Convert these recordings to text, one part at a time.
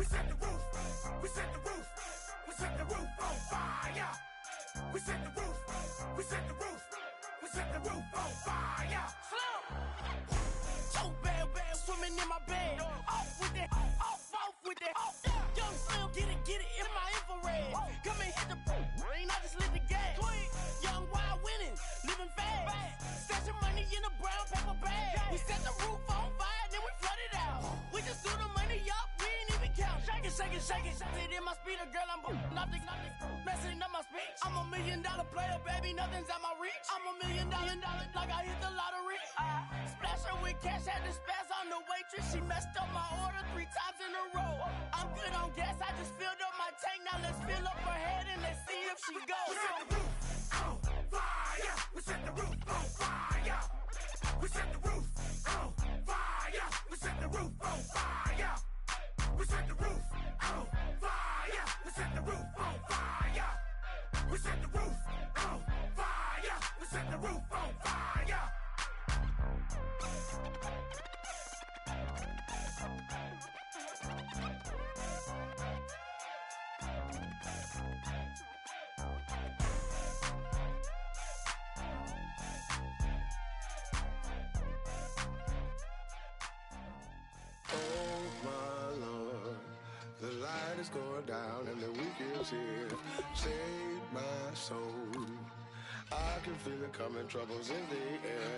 We set the roof. We set the roof. We set the roof on fire. We set the roof. We set the roof. We set the roof on fire. So bad swimming in my bed. Off with that. Off with that. Young Slim, get it in my infrared. Come and hit the rain. I just lit the gas. Young wild winning, living fast. Stashing money in a brown paper bag. We set the roof on fire, then we flood it out. We just threw the money up, we ain't even count. Shake it, shake it, shake it. It in my speeder, girl, I'm nothing, messing up my speech. I'm $1 million player, baby, nothing's at my reach. I'm $1 million, like I hit the lottery. Splash her with cash, had to spaz on the waitress. She messed up my order 3 times in a row. I'm good on gas, I just filled up my tank. Now let's fill up her head and let's see if she goes. We set the roof on fire. We set the roof on fire. We set the roof on fire. We set the roof on fire. We set the roof on fire. We set the roof on fire. We set the roof on fire. We set the roof on fire. The light is going down and the weekend's here. Save my soul. I can feel it coming, troubles in the air.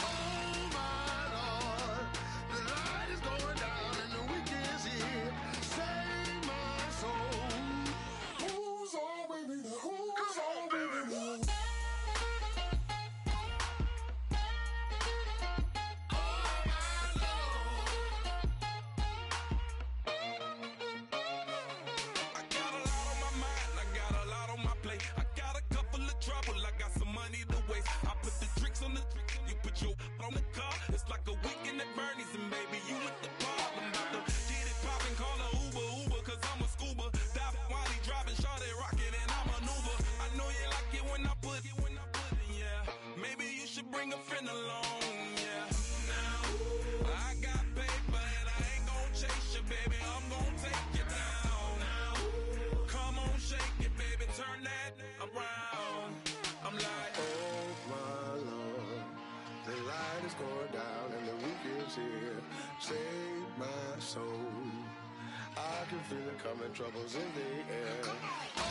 Oh my Lord, the light is going down and the weekend's here. Save my soul. Who's on, baby? Who's on, baby? On the car, it's like a weekend at Bernie's, and baby, you with the pop. I'm about to get it poppin', call her Uber, cause I'm a scuba. Dive while he driving, shot it, rocket, and I maneuver. I know you like it when I put it, yeah. Maybe you should bring a friend along, yeah. Now, I got paper, and I ain't gon' chase you, baby, I'm gon' take you down. Now, come on, shake it, baby, turn that around. I'm like, oh my Lord. The light is going down and the weekend's here. Save my soul. I can feel it coming, troubles in the air. Oh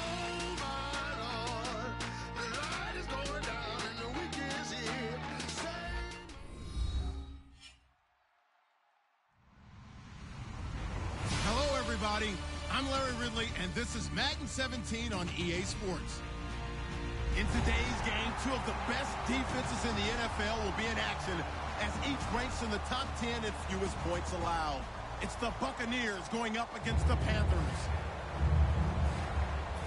my Lord, the light is going down and the weekend's here. Hello, everybody. I'm Larry Ridley, and this is Madden 17 on EA Sports. In today's game, 2 of the best defenses in the NFL will be in action as each ranks in the top 10 in fewest points allowed. It's the Buccaneers going up against the Panthers.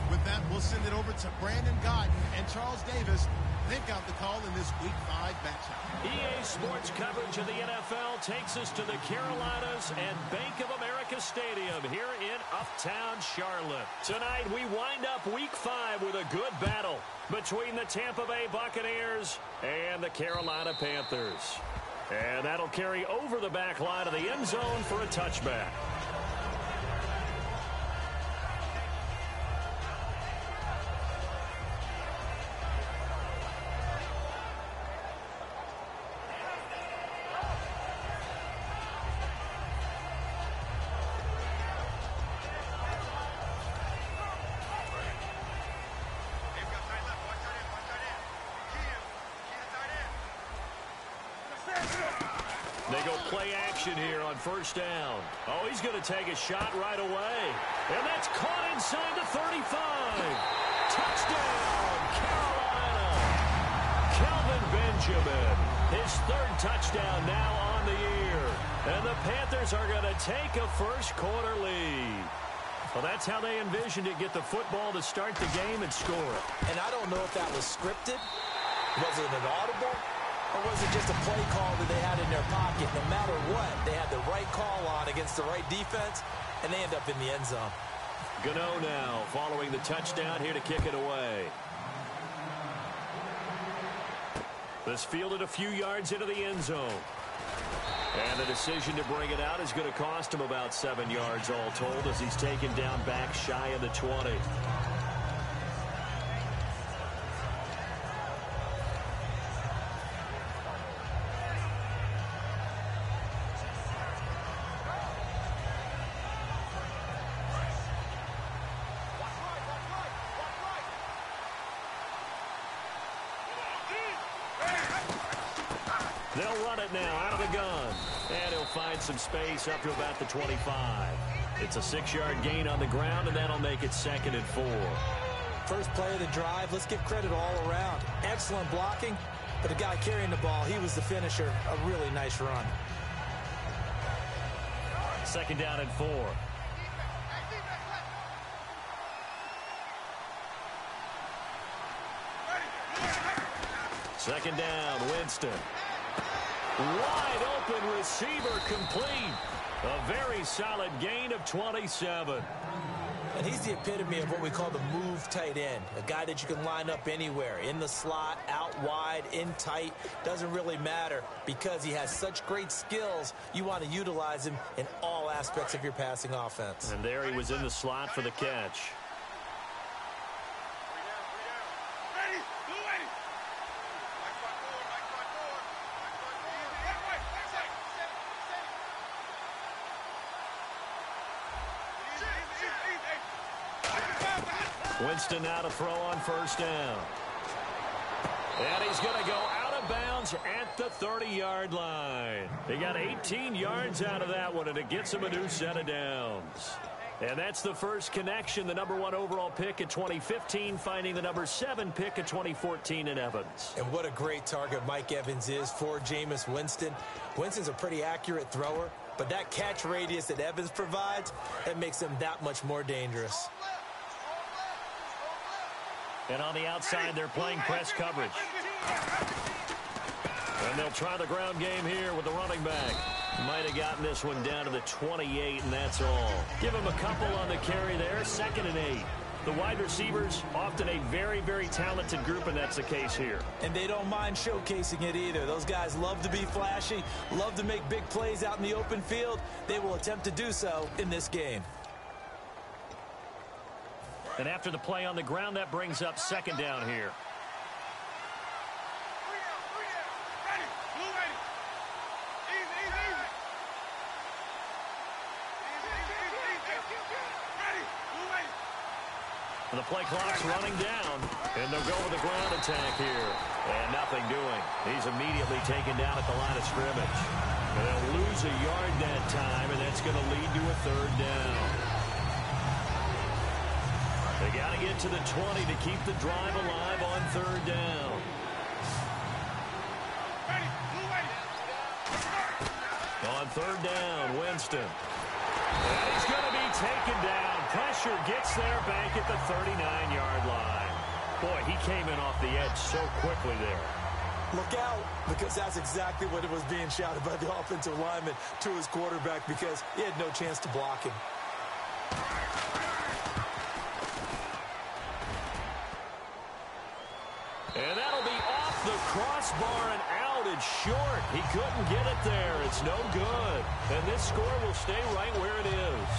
With that, we'll send it over to Brandon Gaudin and Charles Davis. They've got the call in this Week 5 matchup. EA Sports coverage of the NFL takes us to the Carolinas and Bank of America Stadium here in Uptown Charlotte. Tonight, we wind up Week 5 with a good battle between the Tampa Bay Buccaneers and the Carolina Panthers. And that'll carry over the back line of the end zone for a touchback. They go play action here on first down. Oh, he's going to take a shot right away. And that's caught inside the 35. Touchdown, Carolina. Kelvin Benjamin, his 3rd touchdown now on the year. And the Panthers are going to take a first-quarter lead. Well, that's how they envisioned it, get the football to start the game and score. And I don't know if that was scripted. Was it an audible? Or was it just a play call that they had in their pocket? No matter what, they had the right call on against the right defense, and they end up in the end zone. Gano now following the touchdown here to kick it away. This fielded a few yards into the end zone. And the decision to bring it out is going to cost him about 7 yards all told as he's taken down back shy of the 20. They'll run it now out of the gun. And he'll find some space up to about the 25. It's a 6-yard gain on the ground, and that'll make it 2nd and 4. First play of the drive, let's give credit all around. Excellent blocking, but the guy carrying the ball, he was the finisher. A really nice run. 2nd down and 4. Second down, Winston. Wide open receiver complete. A very solid gain of 27. And he's the epitome of what we call the move tight end. A guy that you can line up anywhere. In the slot, out wide, in tight. Doesn't really matter because he has such great skills. You want to utilize him in all aspects of your passing offense. And there he was in the slot for the catch. Winston now to throw on first down. And he's going to go out of bounds at the 30-yard line. He got 18 yards out of that one, and it gets him a new set of downs. And that's the first connection, the number 1 overall pick in 2015, finding the number 7 pick in 2014 in Evans. And what a great target Mike Evans is for Jameis Winston. Winston's a pretty accurate thrower, but that catch radius that Evans provides, that makes him that much more dangerous. And on the outside, they're playing press coverage. And they'll try the ground game here with the running back. Might have gotten this one down to the 28, and that's all. Give him a couple on the carry there, 2nd and 8. The wide receivers, often a very, very talented group, and that's the case here. And they don't mind showcasing it either. Those guys love to be flashy, love to make big plays out in the open field. They will attempt to do so in this game. And after the play on the ground, that brings up 2nd down here. And the play clock's running down, and they'll go with the ground attack here. And nothing doing. He's immediately taken down at the line of scrimmage. And they'll lose a yard that time, and that's going to lead to a 3rd down. They got to get to the 20 to keep the drive alive on 3rd down. On 3rd down, Winston. And he's going to be taken down. Pressure gets there back at the 39-yard line. Boy, he came in off the edge so quickly there. Look out, because that's exactly what it was being shouted by the offensive lineman to his quarterback because he had no chance to block him. And that'll be off the crossbar and out. It's short. He couldn't get it there. It's no good. And this score will stay right where it is.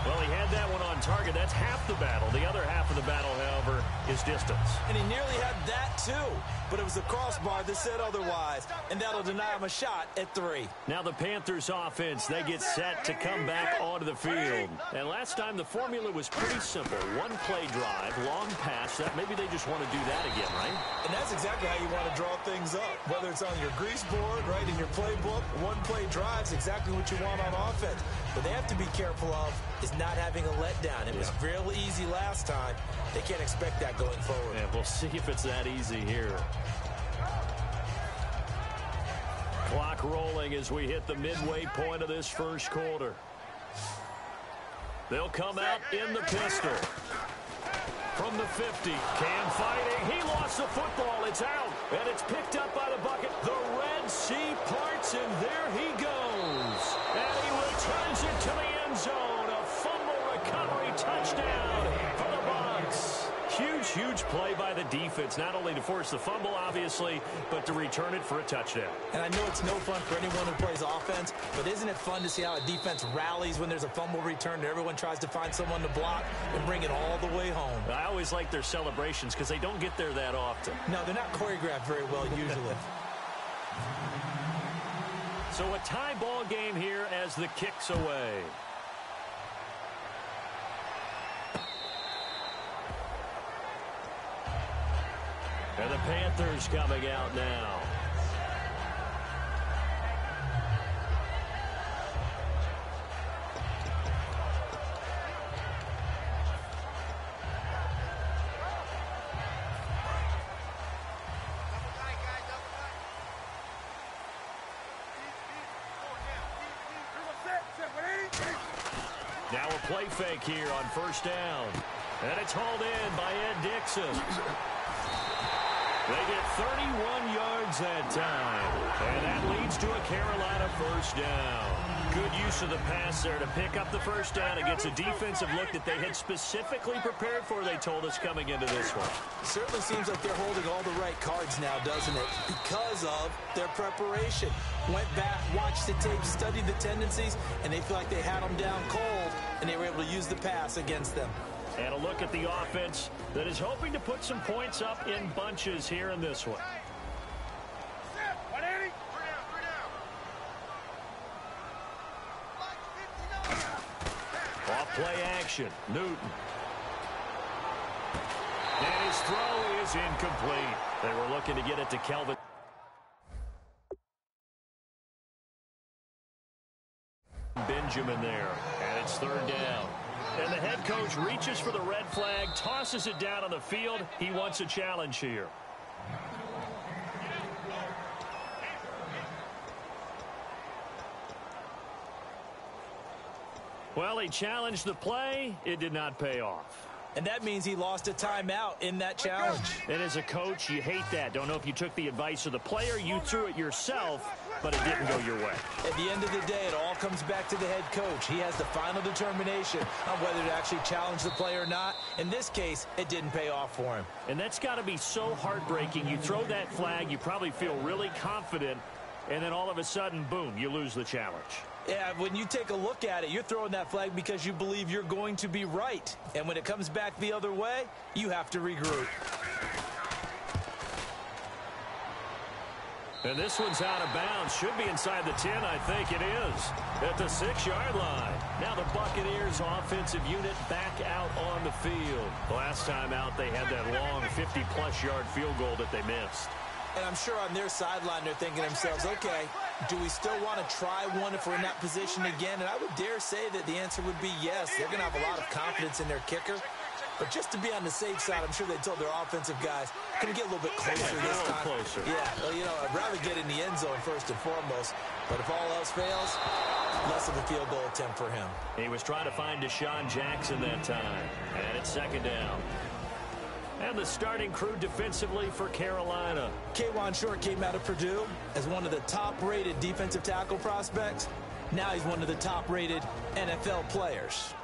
Well, he had that one on target. That's half the battle. The other half of the battle, however, is distance. And he nearly had that, too. But it was the crossbar that said otherwise. And that'll deny him a shot at 3. Now the Panthers offense, they get set to come back onto the field. And last time the formula was pretty simple. One play drive, long pass. That maybe they just want to do that again, right? And that's exactly how you want to draw things up. Whether it's on your grease board, right, in your playbook, one play drive is exactly what you want on offense. What they have to be careful of is not having a letdown. It was real easy last time. They can't expect that going forward. Yeah, we'll see if it's that easy here. Clock rolling as we hit the midway point of this first quarter. They'll come out in the pistol. From the 50, Cam fighting. He lost the football. It's out. And it's picked up by the bucket. The Red Sea parts, and there he goes. And he returns it to the end zone. A fumble recovery touchdown for the Bucs. Huge play by the defense, not only to force the fumble, obviously, but to return it for a touchdown. And I know it's no fun for anyone who plays offense, but isn't it fun to see how a defense rallies when there's a fumble return and everyone tries to find someone to block and bring it all the way home? I always like their celebrations because they don't get there that often. No, they're not choreographed very well usually. So a tie ball game here as the kick's away. And the Panthers coming out now. Now a play fake here on first down. And it's hauled in by Ed Dixon. They get 31 yards that time. And that leads to a Carolina first down. Good use of the pass there to pick up the first down against a defensive look that they had specifically prepared for, they told us, coming into this one. Certainly seems like they're holding all the right cards now, doesn't it? Because of their preparation. Went back, watched the tape, studied the tendencies, and they feel like they had them down cold, and they were able to use the pass against them. And a look at the offense that is hoping to put some points up in bunches here in this one. Off play action, Newton. And his throw is incomplete. They were looking to get it to Kelvin Benjamin there, and it's third down. And the head coach reaches for the red flag, tosses it down on the field. He wants a challenge here. Well, he challenged the play. It did not pay off. And that means he lost a timeout in that challenge. And as a coach, you hate that. Don't know if you took the advice of the player. You threw it yourself, but it didn't go your way. At the end of the day, it all comes back to the head coach. He has the final determination on whether to actually challenge the play or not. In this case, it didn't pay off for him. And that's got to be so heartbreaking. You throw that flag, you probably feel really confident, and then all of a sudden, boom, you lose the challenge. Yeah, when you take a look at it, you're throwing that flag because you believe you're going to be right. And when it comes back the other way, you have to regroup. And this one's out of bounds. Should be inside the 10, I think it is. At the 6-yard line. Now the Buccaneers offensive unit back out on the field. Last time out, they had that long 50-plus yard field goal that they missed. And I'm sure on their sideline they're thinking to themselves, okay, do we still want to try one if we're in that position again? And I would dare say that the answer would be yes. They're going to have a lot of confidence in their kicker. But just to be on the safe side, I'm sure they told their offensive guys, can we get a little bit closer this time? Closer. Yeah, well, you know, I'd rather get in the end zone first and foremost. But if all else fails, less of a field goal attempt for him. He was trying to find Deshaun Jackson that time. And it's second down. And the starting crew defensively for Carolina. K'Wan Short came out of Purdue as one of the top-rated defensive tackle prospects. Now he's one of the top-rated NFL players.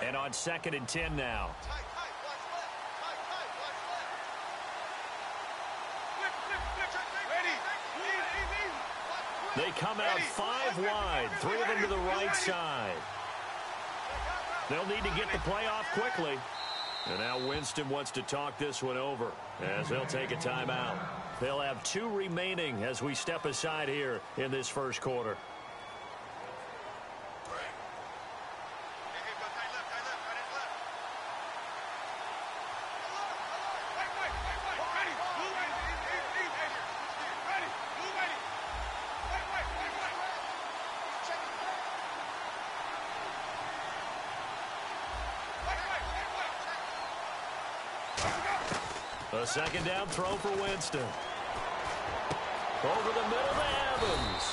And on 2nd and 10 now. They come out 5 wide, 3 of them to the right side. They'll need to get the play off quickly. And now Winston wants to talk this one over as they'll take a timeout. They'll have 2 remaining as we step aside here in this first quarter. A second down throw for Winston. Over the middle to Evans.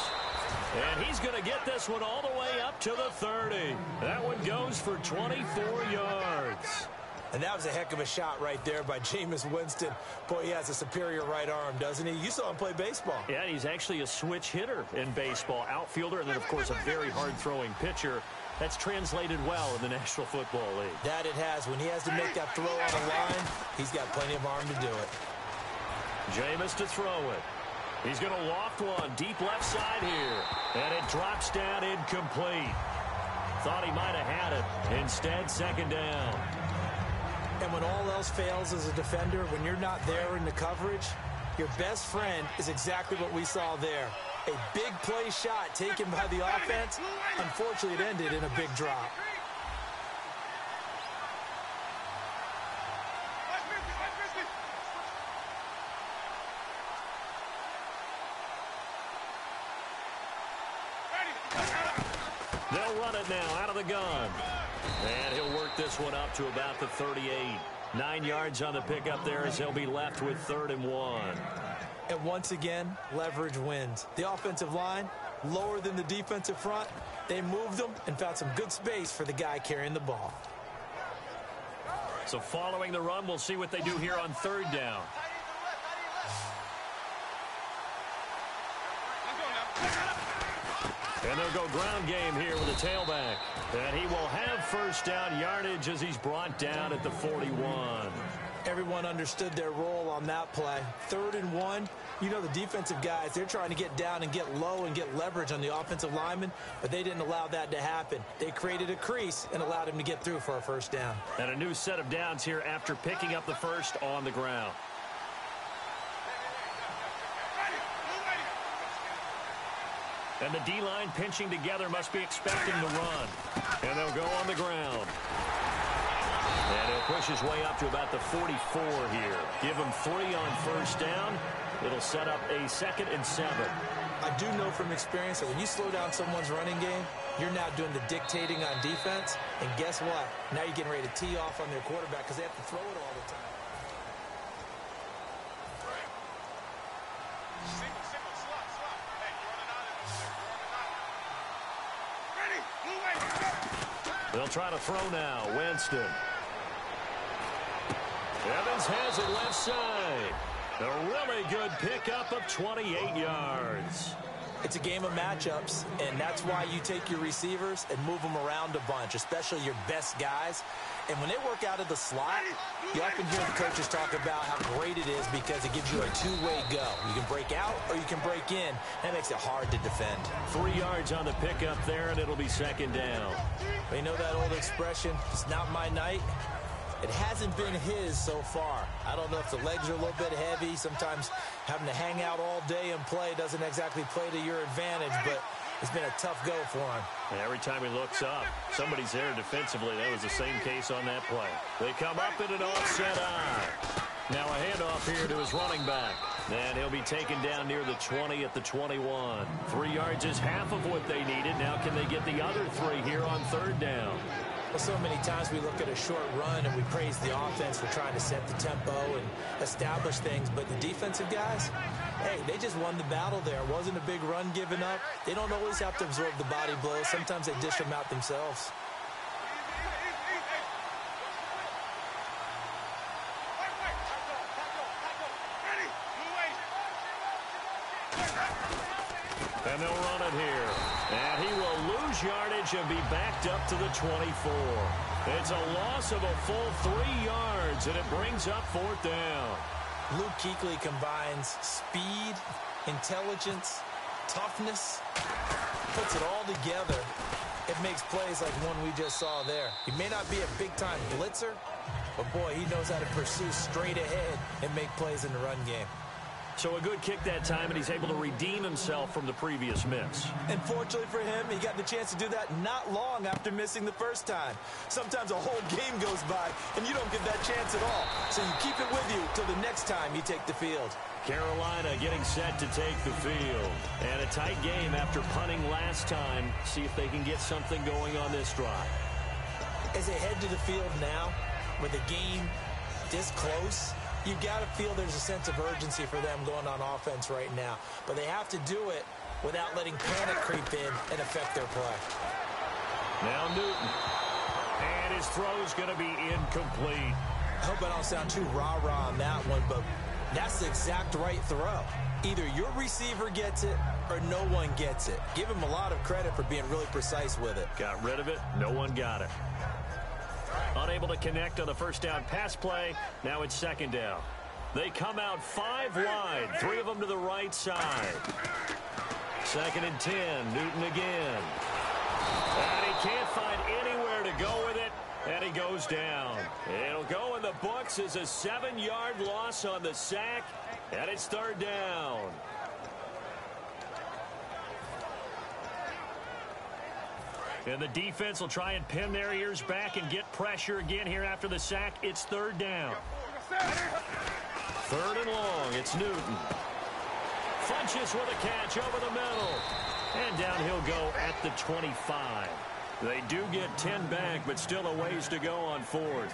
And he's going to get this one all the way up to the 30. That one goes for 24 yards. And that was a heck of a shot right there by Jameis Winston. Boy, he has a superior right arm, doesn't he? You saw him play baseball. Yeah, he's actually a switch hitter in baseball. Outfielder, and then, of course, a very hard-throwing pitcher. That's translated well in the National Football League. That it has. When he has to make that throw on the line, he's got plenty of arm to do it. Jameis to throw it. He's going to loft one deep left side here. And it drops down incomplete. Thought he might have had it. Instead, second down. And when all else fails as a defender, when you're not there in the coverage, your best friend is exactly what we saw there. A big play shot taken by the offense. Unfortunately, it ended in a big drop. They'll run it now out of the gun. And he'll work this one up to about the 38. 9 yards on the pickup there as they'll be left with 3rd and 1. And once again, leverage wins. The offensive line, lower than the defensive front. They moved them and found some good space for the guy carrying the ball. So following the run, we'll see what they do here on 3rd down. And they'll go ground game here with a tailback. And he will have 1st down yardage as he's brought down at the 41. Everyone understood their role on that play. 3rd and 1. You know the defensive guys, they're trying to get down and get low and get leverage on the offensive lineman, but they didn't allow that to happen. They created a crease and allowed him to get through for a 1st down. And a new set of downs here after picking up the 1st on the ground. And the D-line pinching together must be expecting the run. And they'll go on the ground. And he'll push his way up to about the 44 here. Give him 3 on 1st down. It'll set up a 2nd and 7. I do know from experience that when you slow down someone's running game, you're now doing the dictating on defense. And guess what? Now you're getting ready to tee off on their quarterback because they have to throw it all the time. They'll try to throw now. Winston. Evans has it left side. A really good pickup of 28 yards. It's a game of matchups, and that's why you take your receivers and move them around a bunch, especially your best guys. And when they work out of the slot, you often hear the coaches talk about how great it is because it gives you a two-way go. You can break out or you can break in. That makes it hard to defend. 3 yards on the pickup there, and it'll be 2nd down. But you know that old expression, it's not my night? It hasn't been his so far. I don't know if the legs are a little bit heavy. Sometimes having to hang out all day and play doesn't exactly play to your advantage, but it's been a tough go for him. And every time he looks up, somebody's there defensively. That was the same case on that play. They come up in an offset eye. Now a handoff here to his running back. And he'll be taken down near the 20 at the 21. 3 yards is half of what they needed. Now can they get the other 3 here on 3rd down? Well, so many times we look at a short run and we praise the offense for trying to set the tempo and establish things. But the defensive guys, hey, they just won the battle there. It wasn't a big run given up. They don't always have to absorb the body blows. Sometimes they dish them out themselves. And they'll run it here. And he will lose yardage and be backed up to the 24. It's a loss of a full 3 yards, and it brings up 4th down. Luke Kuechly combines speed, intelligence, toughness, puts it all together. It makes plays like one we just saw there. He may not be a big-time blitzer, but boy, he knows how to pursue straight ahead and make plays in the run game. So a good kick that time, and he's able to redeem himself from the previous miss. And fortunately for him, he got the chance to do that not long after missing the first time. Sometimes a whole game goes by, and you don't get that chance at all. So you keep it with you till the next time you take the field. Carolina getting set to take the field. And a tight game after punting last time. See if they can get something going on this drive. As they head to the field now, with a game this close, you got to feel there's a sense of urgency for them going on offense right now. But they have to do it without letting panic creep in and affect their play. Now Newton. And his throw's going to be incomplete. I hope I don't sound too rah-rah on that one, but that's the exact right throw. Either your receiver gets it or no one gets it. Give him a lot of credit for being really precise with it. Got rid of it. No one got it. Unable to connect on the first down pass play. Now it's second down. They come out 5 wide. 3 of them to the right side. 2nd and 10. Newton again. And he can't find anywhere to go with it. And he goes down. It'll go in the books as a 7-yard loss on the sack. And it's 3rd down. And the defense will try and pin their ears back and get pressure again here after the sack. It's 3rd down. 3rd and long. It's Newton. Funches with a catch over the middle. And down he'll go at the 25. They do get 10 back, but still a ways to go on 4th. Well,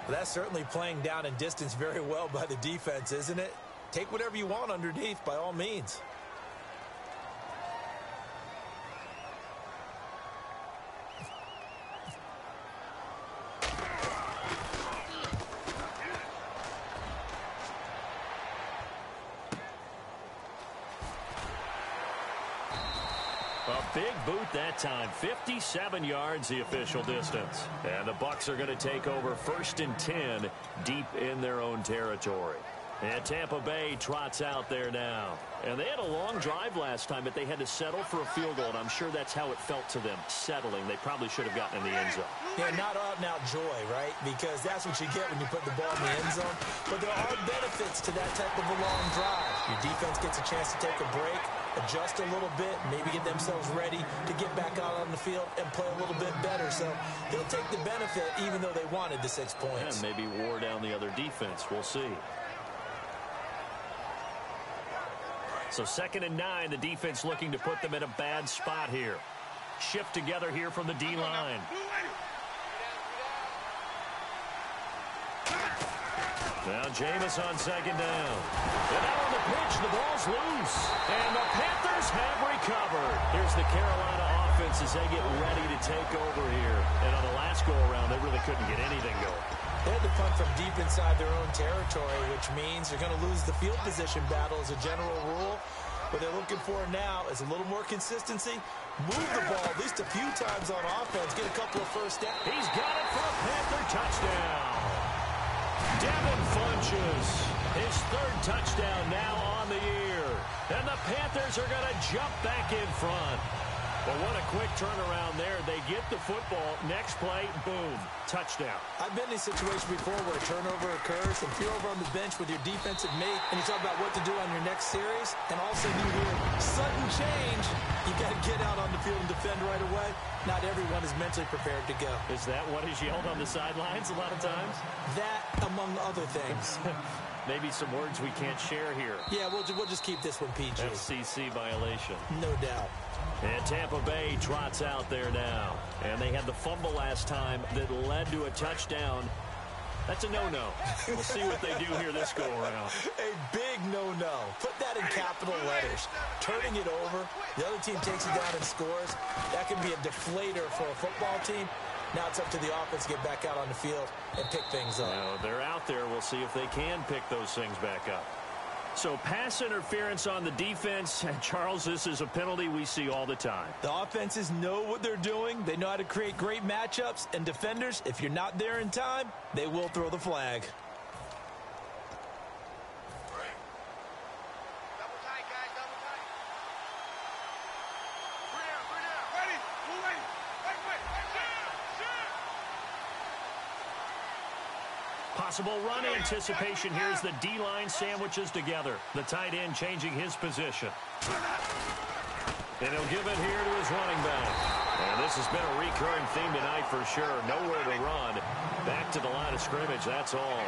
that's certainly playing down in distance very well by the defense, isn't it? Take whatever you want underneath, by all means. A big boot that time. 57 yards the official distance. And the Bucs are going to take over 1st and 10 deep in their own territory. And Tampa Bay trots out there now. And they had a long drive last time, but they had to settle for a field goal, and I'm sure that's how it felt to them, settling. They probably should have gotten in the end zone. Yeah, not out-and-out joy, right? Because that's what you get when you put the ball in the end zone. But there are benefits to that type of a long drive. Your defense gets a chance to take a break, adjust a little bit, maybe get themselves ready to get back out on the field and play a little bit better. So they'll take the benefit even though they wanted the 6 points. And maybe wore down the other defense. We'll see. So 2nd and 9, the defense looking to put them in a bad spot here. Shift together here from the D-line. Now Jameis on 2nd down. And out on the pitch, the ball's loose. And the Panthers have recovered. Here's the Carolina offense as they get ready to take over here. And on the last go-around, they really couldn't get anything going. They had to punt from deep inside their own territory, which means they're going to lose the field position battle as a general rule. What they're looking for now is a little more consistency. Move the ball at least a few times on offense. Get a couple of first downs. He's got it for a Panther touchdown. Devin Funches, his 3rd touchdown now on the year. And the Panthers are going to jump back in front. But what a quick turnaround there. They get the football. Next play, boom, touchdown. I've been in a situation before where a turnover occurs, and if you're over on the bench with your defensive mate and you talk about what to do on your next series, and all of a sudden you hear sudden change, you got to get out on the field and defend right away. Not everyone is mentally prepared to go. Is that what is yelled on the sidelines a lot of times? That, among other things. Maybe some words we can't share here. Yeah, we'll just keep this one PG. FCC violation. No doubt. And Tampa Bay trots out there now. And they had the fumble last time that led to a touchdown. That's a no-no. We'll see what they do here this go-around. A big no-no. Put that in capital letters. Turning it over, the other team takes it down and scores. That can be a deflator for a football team. Now it's up to the offense to get back out on the field and pick things up. Now, they're out there. We'll see if they can pick those things back up. So pass interference on the defense. And Charles, this is a penalty we see all the time. The offenses know what they're doing. They know how to create great matchups. And defenders, if you're not there in time, they will throw the flag. Possible run anticipation. Here's the D-line sandwiches together. The tight end changing his position. And he'll give it here to his running back. And this has been a recurring theme tonight for sure. Nowhere to run. Back to the line of scrimmage, that's all.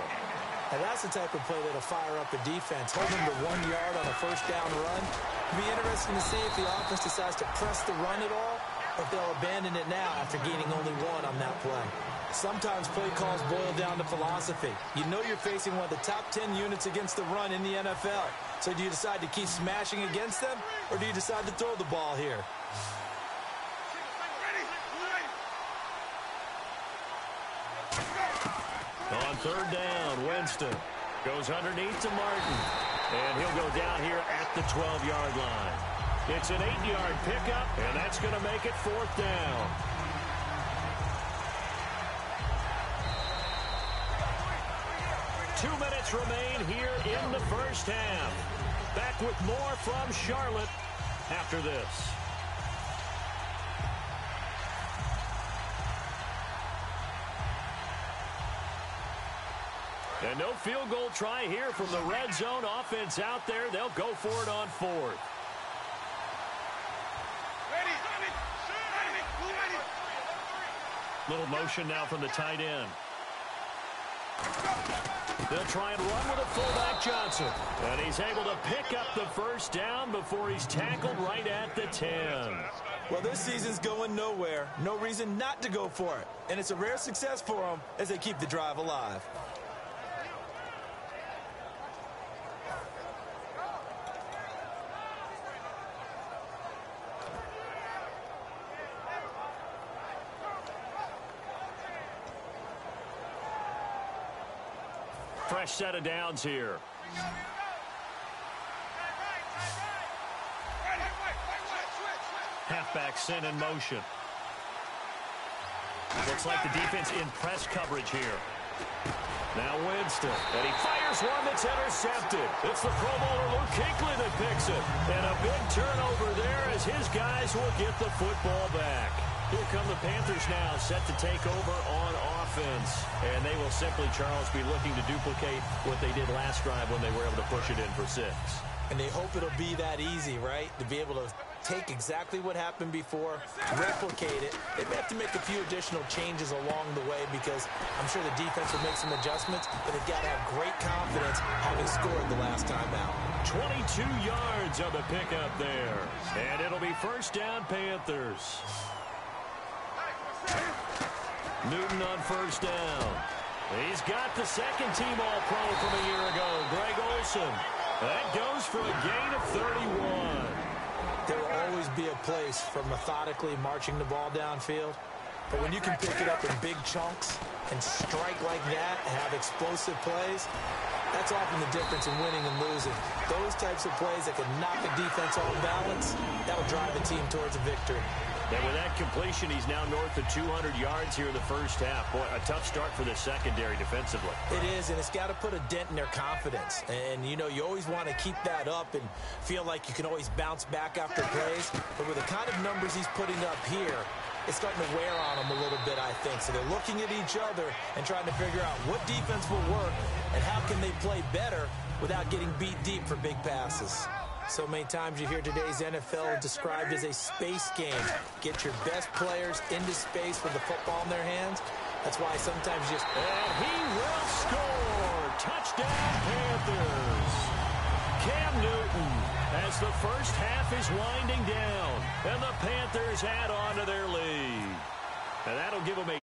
And that's the type of play that'll fire up a defense. Hold them to 1 yard on a first down run. It'll be interesting to see if the offense decides to press the run at all, or if they'll abandon it now after gaining only 1 on that play. Sometimes play calls boil down to philosophy. You know you're facing one of the top 10 units against the run in the NFL. So do you decide to keep smashing against them, or do you decide to throw the ball here? Third down, Winston. Goes underneath to Martin. And he'll go down here at the 12-yard line. It's an 8-yard pickup, and that's going to make it fourth down. Two minutes remain here in the first half. Back with more from Charlotte after this. And no field goal try here from the red zone offense out there. They'll go for it on fourth. Little motion now from the tight end. They'll try and run with a fullback, Johnson. And he's able to pick up the first down before he's tackled right at the 10. Well, this season's going nowhere. No reason not to go for it. And it's a rare success for them as they keep the drive alive. Fresh set of downs here. Halfback sent in motion. Looks like the defense in press coverage here. Now Winston, and he fires one that's intercepted. It's the Pro Bowler Luke Kuechly that picks it. And a big turnover there as his guys will get the football back. Here come the Panthers now, set to take over on offense. And they will simply, Charles, be looking to duplicate what they did last drive when they were able to push it in for 6. And they hope it'll be that easy, right? To be able to take exactly what happened before, replicate it. They may have to make a few additional changes along the way because I'm sure the defense will make some adjustments, but they've got to have great confidence having scored the last time out. 22 yards on the pickup there. And it'll be first down, Panthers. Newton on first down. He's got the second-team All-Pro from a year ago, Greg Olsen. That goes for a gain of 31. There will always be a place for methodically marching the ball downfield. But when you can pick it up in big chunks and strike like that and have explosive plays, that's often the difference in winning and losing. Those types of plays that can knock a defense off balance, that'll drive a team towards a victory. And with that completion, he's now north of 200 yards here in the first half. Boy, a tough start for the secondary defensively. It is, and it's got to put a dent in their confidence. And, you know, you always want to keep that up and feel like you can always bounce back after plays. But with the kind of numbers he's putting up here, it's starting to wear on them a little bit, I think. So they're looking at each other and trying to figure out what defense will work and how can they play better without getting beat deep for big passes. So many times you hear today's NFL described as a space game. Get your best players into space with the football in their hands. That's why sometimes just... And he will score! Touchdown, Panthers! Cam Newton, as the first half is winding down, and the Panthers add on to their lead. And that'll give them a